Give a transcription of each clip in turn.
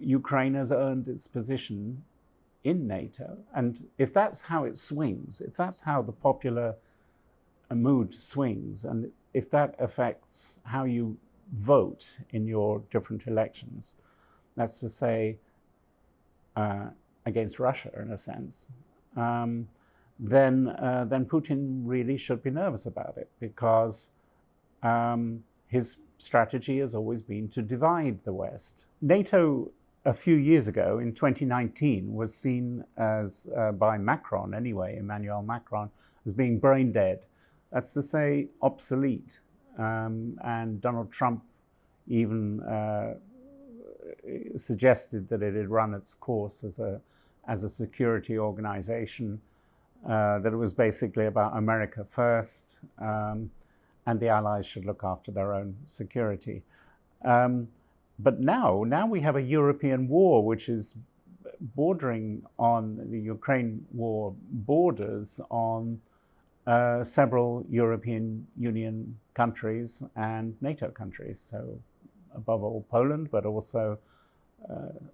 Ukraine has earned its position in NATO. And if that's how it swings, if that's how the popular mood swings, and if that affects how you vote in your different elections, that's to say, against Russia in a sense, then Putin really should be nervous about it, because his strategy has always been to divide the West. NATO, a few years ago, in 2019, was seen as, by Macron anyway, Emmanuel Macron, as being brain dead. That's to say, obsolete. And Donald Trump even suggested that it had run its course as a security organization, that it was basically about America first, and the allies should look after their own security. But now we have a European war, which is bordering on the Ukraine war, borders on several European Union countries and NATO countries. So above all Poland, but also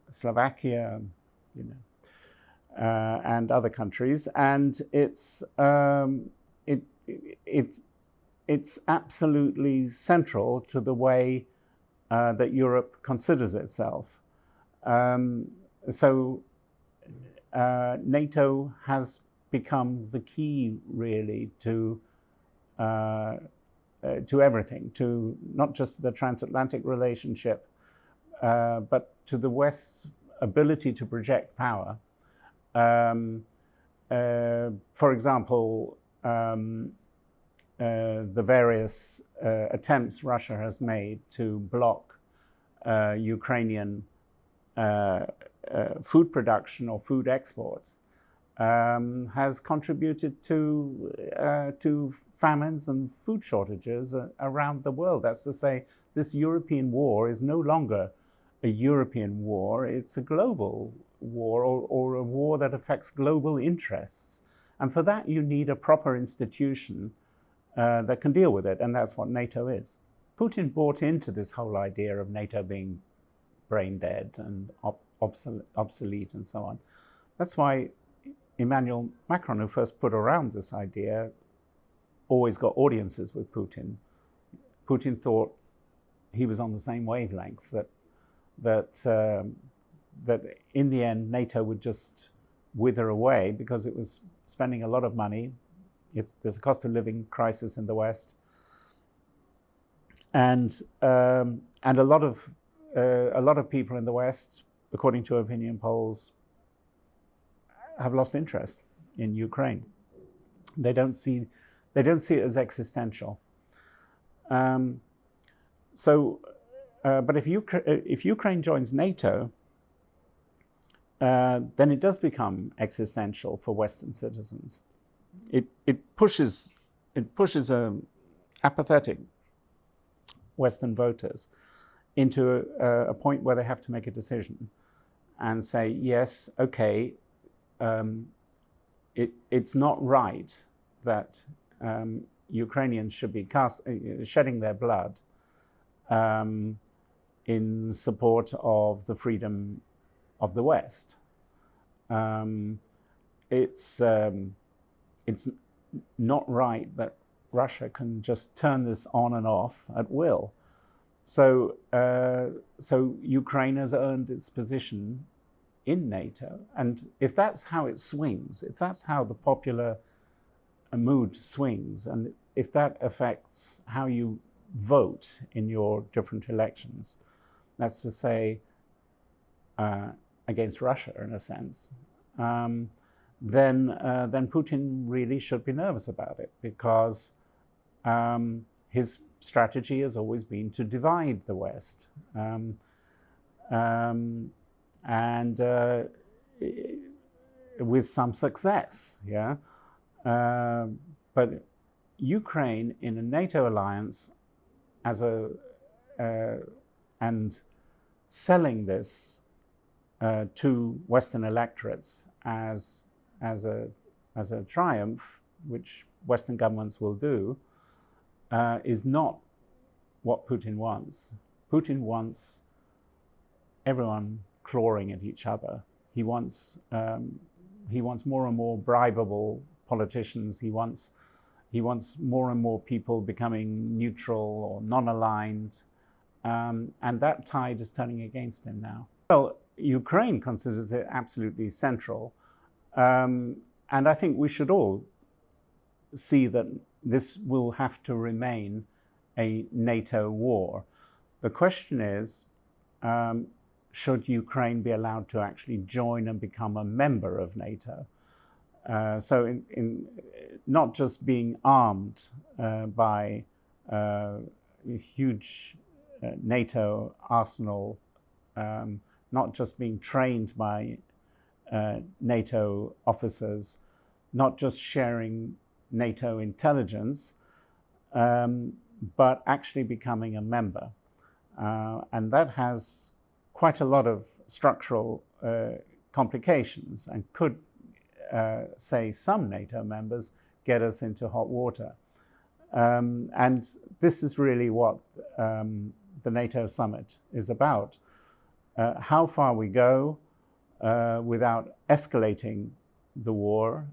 Slovakia, and other countries. And it's absolutely central to the way that Europe considers itself. So NATO has become the key, really, to everything, to not just the transatlantic relationship, but to the West's ability to project power. For example, the various attempts Russia has made to block Ukrainian food production or food exports has contributed to famines and food shortages around the world. That's to say, this European war is no longer a European war, it's a global war, or a war that affects global interests. And for that, you need a proper institution that can deal with it, and that's what NATO is. Putin bought into this whole idea of NATO being brain dead and obsolete and so on. That's why Emmanuel Macron, who first put around this idea, always got audiences with Putin. Putin thought he was on the same wavelength, that in the end NATO would just wither away because it was spending a lot of money. There's a cost of living crisis in the West, and a lot of people in the West, according to opinion polls, have lost interest in Ukraine. They don't see it as existential. But if Ukraine joins NATO, then it does become existential for Western citizens. It pushes apathetic Western voters into a point where they have to make a decision and say, yes, okay, it's not right that Ukrainians should be shedding their blood in support of the freedom of the West. It's not right that Russia can just turn this on and off at will. So Ukraine has earned its position in NATO, and if that's how it swings, if that's how the popular mood swings, and if that affects how you vote in your different elections, that's to say, against Russia in a sense, then Putin really should be nervous about it, because his strategy has always been to divide the West, and with some success, yeah. But Ukraine in a NATO alliance and selling this to Western electorates as a triumph, which Western governments will do, is not what Putin wants. Putin wants everyone clawing at each other. He wants more and more bribable politicians. He wants more and more people becoming neutral or non-aligned, and that tide is turning against him now. Well, Ukraine considers it absolutely central, and I think we should all see that this will have to remain a NATO war. The question is, should Ukraine be allowed to actually join and become a member of NATO? So in not just being armed by a huge NATO arsenal, not just being trained by NATO officers, not just sharing NATO intelligence, but actually becoming a member. And that has quite a lot of structural complications and could, say, some NATO members get us into hot water. And this is really what the NATO summit is about. How far we go without escalating the war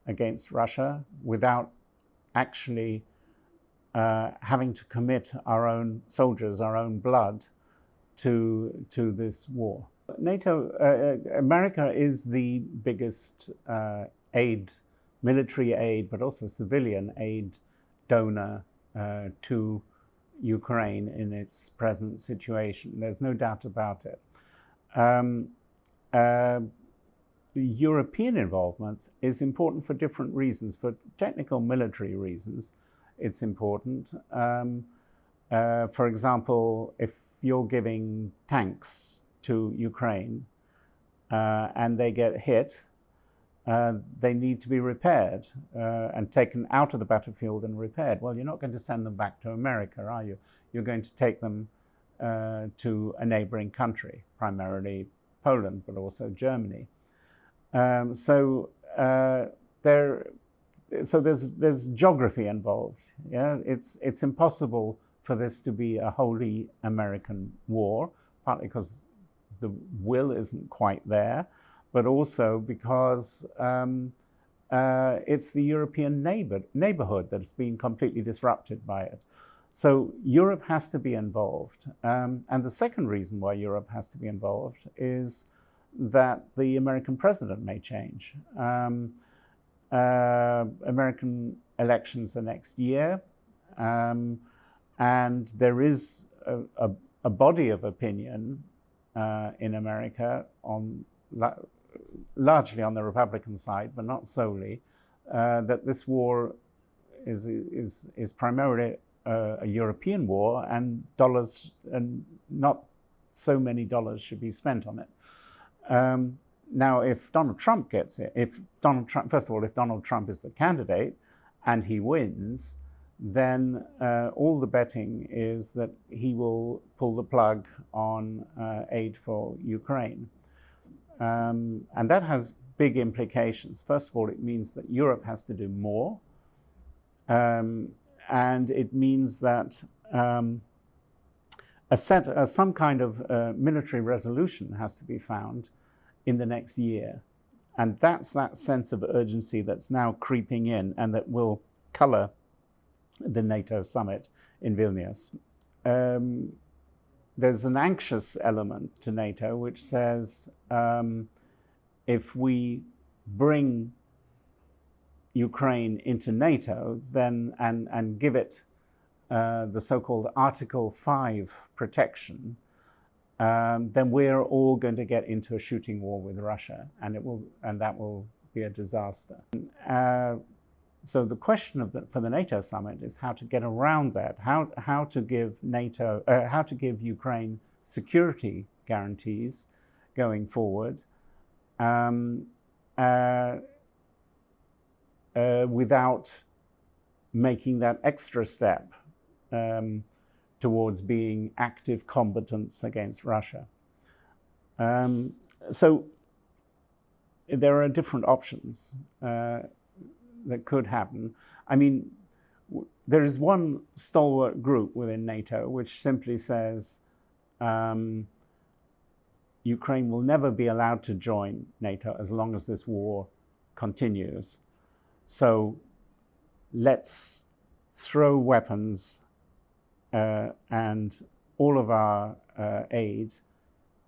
against Russia, without actually having to commit our own soldiers, our own blood to this war. NATO, America is the biggest military aid, but also civilian aid donor to Ukraine in its present situation. There's no doubt about it. The European involvement is important for different reasons. For technical military reasons, it's important. For example, if you're giving tanks to Ukraine and they get hit, they need to be repaired and taken out of the battlefield and repaired. Well, you're not going to send them back to America, are you? You're going to take them to a neighboring country, primarily Poland, but also Germany. So there's geography involved. Yeah, it's impossible for this to be a wholly American war, partly because the will isn't quite there, but also because it's the European neighborhood that's been completely disrupted by it. So Europe has to be involved. And the second reason why Europe has to be involved is that the American president may change. American elections are next year, and there is a body of opinion in America, largely on the Republican side, but not solely, that this war is primarily a European war, and not so many dollars should be spent on it. Now, if Donald Trump gets it, first of all, if Donald Trump is the candidate and he wins, then all the betting is that he will pull the plug on aid for Ukraine. And that has big implications. First of all, it means that Europe has to do more. And it means that some kind of military resolution has to be found in the next year. And that's that sense of urgency that's now creeping in and that will color the NATO summit in Vilnius. There's an anxious element to NATO which says if we bring Ukraine into NATO, then and give it the so-called Article 5 protection, then we're all going to get into a shooting war with Russia, and that will be a disaster. So the question for the NATO summit is how to get around that, how to give Ukraine security guarantees going forward, without making that extra step towards being active combatants against Russia. So there are different options that could happen. I mean, there is one stalwart group within NATO which simply says Ukraine will never be allowed to join NATO as long as this war continues. So let's throw weapons and all of our aid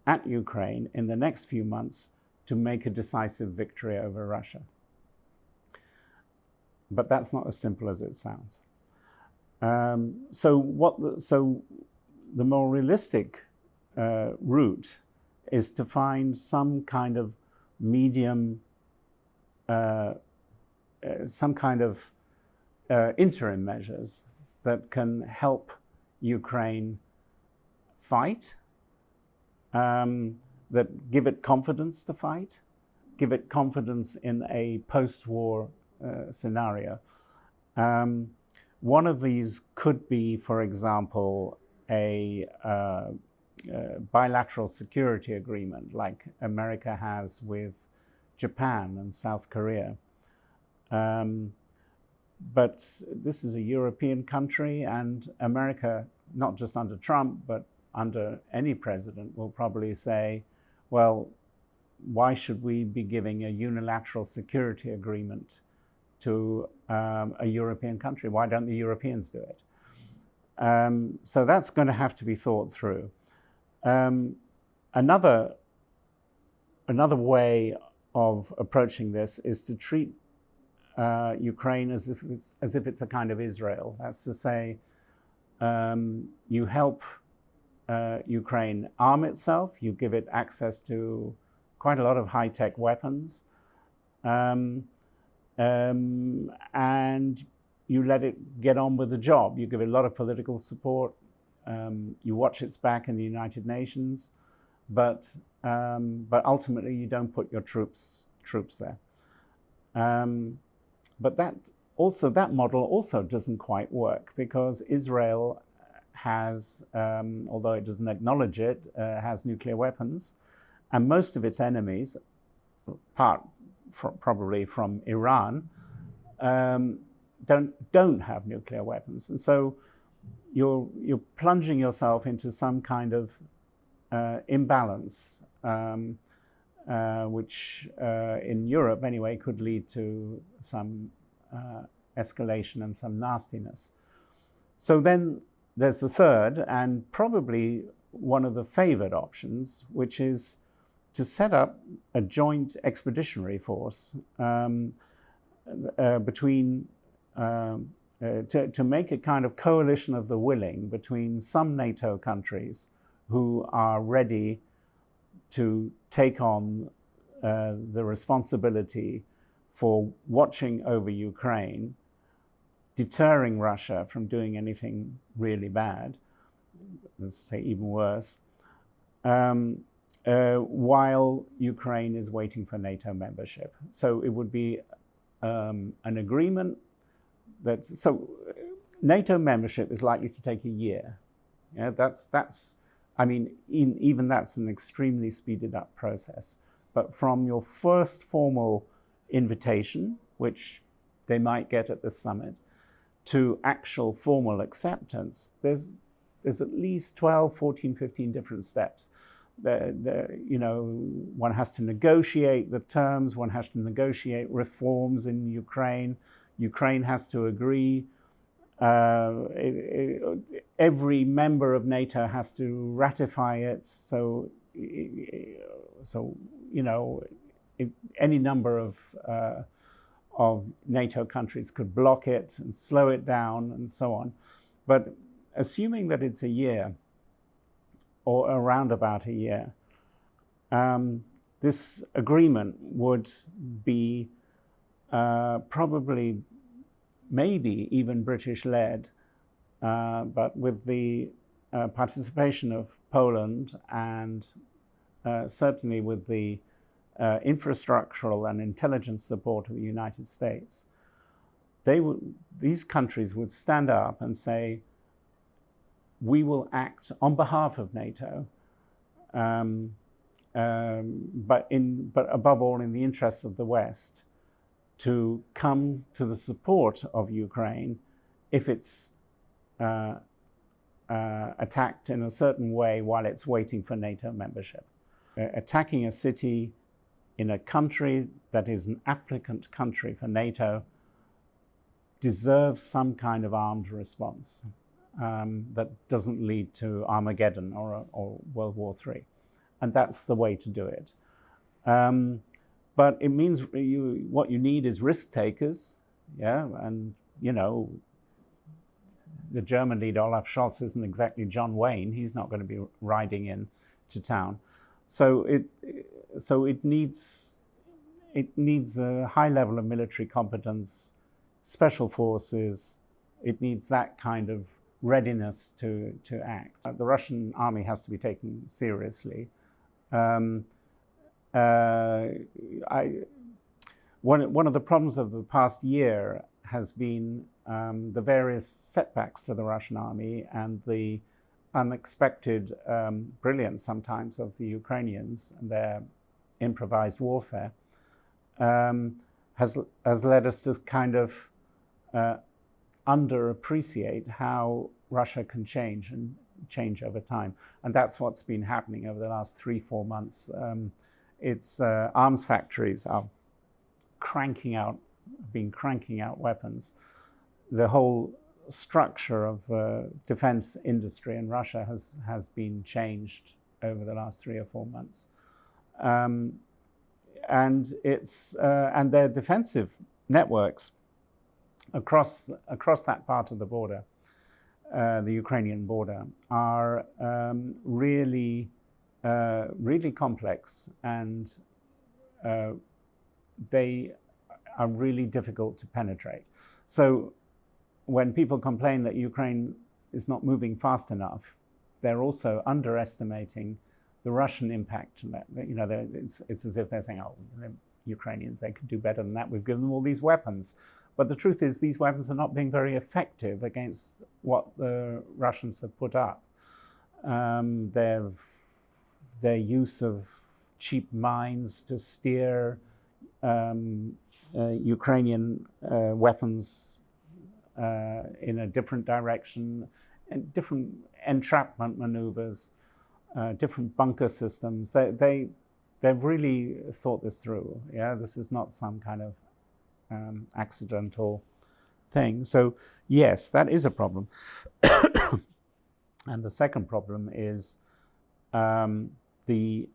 at Ukraine in the next few months to make a decisive victory over Russia. But that's not as simple as it sounds. So the more realistic route is to find some kind of medium, some kind of interim measures that can help Ukraine fight, that give it confidence to fight, give it confidence in a post-war scenario. One of these could be, for example, a bilateral security agreement like America has with Japan and South Korea. But this is a European country, and America, not just under Trump, but under any president, will probably say, well, why should we be giving a unilateral security agreement to a European country? Why don't the Europeans do it? So that's going to have to be thought through. Another way of approaching this is to treat Ukraine as if it's a kind of Israel. That's to say, you help Ukraine arm itself, you give it access to quite a lot of high-tech weapons, and you let it get on with the job. You give it a lot of political support, you watch its back in the United Nations, but ultimately you don't put your troops there. But that model also doesn't quite work, because Israel has, although it doesn't acknowledge it, has nuclear weapons, and most of its enemies, probably from Iran, don't have nuclear weapons, and so you're plunging yourself into some kind of imbalance, which in Europe anyway could lead to some escalation and some nastiness. So then there's the third, and probably one of the favored options, which is to set up a joint expeditionary force between to make a kind of coalition of the willing between some NATO countries who are ready to take on the responsibility for watching over Ukraine, deterring Russia from doing anything really bad, let's say even worse, while Ukraine is waiting for NATO membership. So it would be an agreement that, so NATO membership is likely to take a year. Yeah, that's I mean, even that's an extremely speeded up process. But from your first formal invitation, which they might get at the summit, to actual formal acceptance, there's at least 12, 14, 15 different steps. One has to negotiate the terms, one has to negotiate reforms in Ukraine. Ukraine has to agree. Every member of NATO has to ratify it. So any number of NATO countries could block it and slow it down and so on. But assuming that it's a year, or around about a year, this agreement would be probably, maybe even British-led, but with the participation of Poland and certainly with the infrastructural and intelligence support of the United States. These countries would stand up and say, we will act on behalf of NATO, but above all in the interests of the West, to come to the support of Ukraine if it's attacked in a certain way while it's waiting for NATO membership. Attacking a city in a country that is an applicant country for NATO deserves some kind of armed response that doesn't lead to Armageddon or World War III. And that's the way to do it. But it means what you need is risk takers, yeah, and the German leader Olaf Scholz isn't exactly John Wayne. He's not going to be riding in to town. So it needs a high level of military competence, special forces. It needs that kind of readiness to act. The Russian army has to be taken seriously. One of the problems of the past year has been the various setbacks to the Russian army and the unexpected brilliance sometimes of the Ukrainians and their improvised warfare has led us to kind of underappreciate how Russia can change over time. And that's what's been happening over the last 3-4 months. Its arms factories are cranking out weapons. The whole structure of defense industry in Russia has been changed over the last 3 or 4 months. And their defensive networks across that part of the border, the Ukrainian border, are really complex, and they are really difficult to penetrate. So when people complain that Ukraine is not moving fast enough, they're also underestimating the Russian impact. It's as if they're saying, "Oh, the Ukrainians, they could do better than that. We've given them all these weapons." But the truth is, these weapons are not being very effective against what the Russians have put up. Their use of cheap mines to steer Ukrainian weapons in a different direction, and different entrapment maneuvers, different bunker systems. They've really thought this through. Yeah, this is not some kind of accidental thing. So yes, that is a problem. And the second problem is the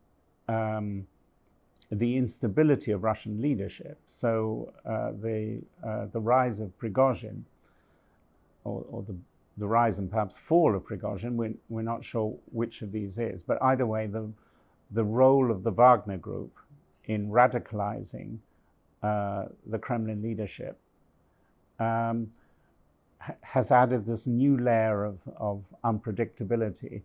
instability of Russian leadership. So the rise of Prigozhin, or the rise and perhaps fall of Prigozhin, we're not sure which of these is, but either way, the role of the Wagner Group in radicalizing the Kremlin leadership has added this new layer of unpredictability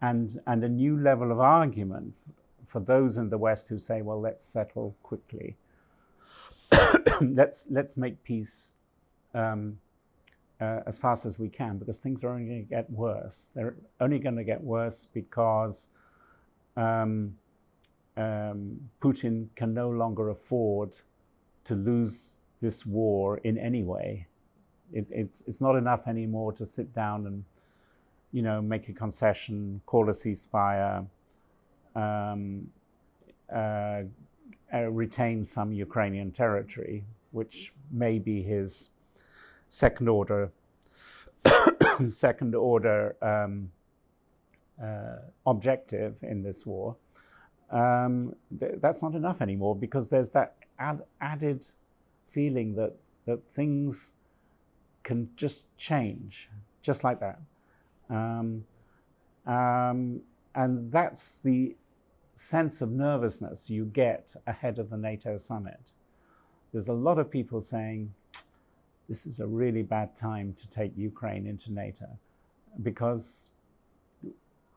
and a new level of argument for those in the West who say, well, let's settle quickly. let's make peace as fast as we can, because things are only going to get worse. They're only going to get worse because Putin can no longer afford to lose this war in any way. It's not enough anymore to sit down and, make a concession, call a ceasefire, retain some Ukrainian territory, which may be his second order objective in this war. That's not enough anymore, because there's that added feeling that things can just change, just like that. And that's the sense of nervousness you get ahead of the NATO summit. There's a lot of people saying, this is a really bad time to take Ukraine into NATO, because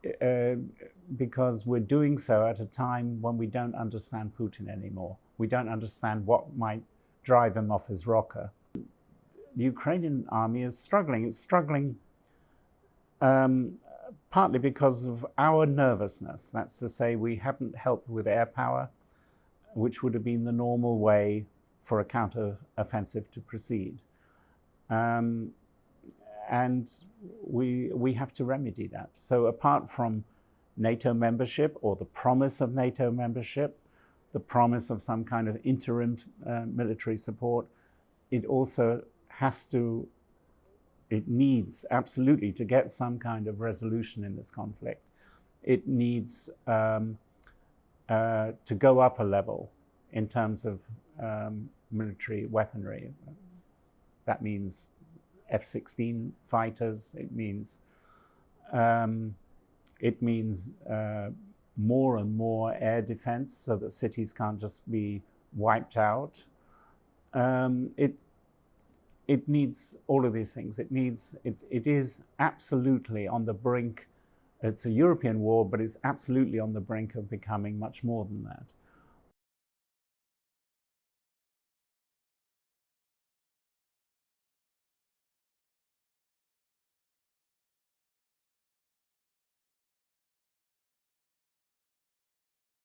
we're doing so at a time when we don't understand Putin anymore. We don't understand what might drive him off his rocker. The Ukrainian army is struggling. It's struggling partly because of our nervousness. That's to say, we haven't helped with air power, which would have been the normal way for a counter-offensive to proceed. And we have to remedy that. So apart from NATO membership or the promise of NATO membership, the promise of some kind of interim military support. It also it needs absolutely to get some kind of resolution in this conflict. It needs to go up a level in terms of military weaponry. That means F-16 fighters. It means more and more air defense so that cities can't just be wiped out. It needs all of these things. It is absolutely on the brink. It's a European war, but it's absolutely on the brink of becoming much more than that.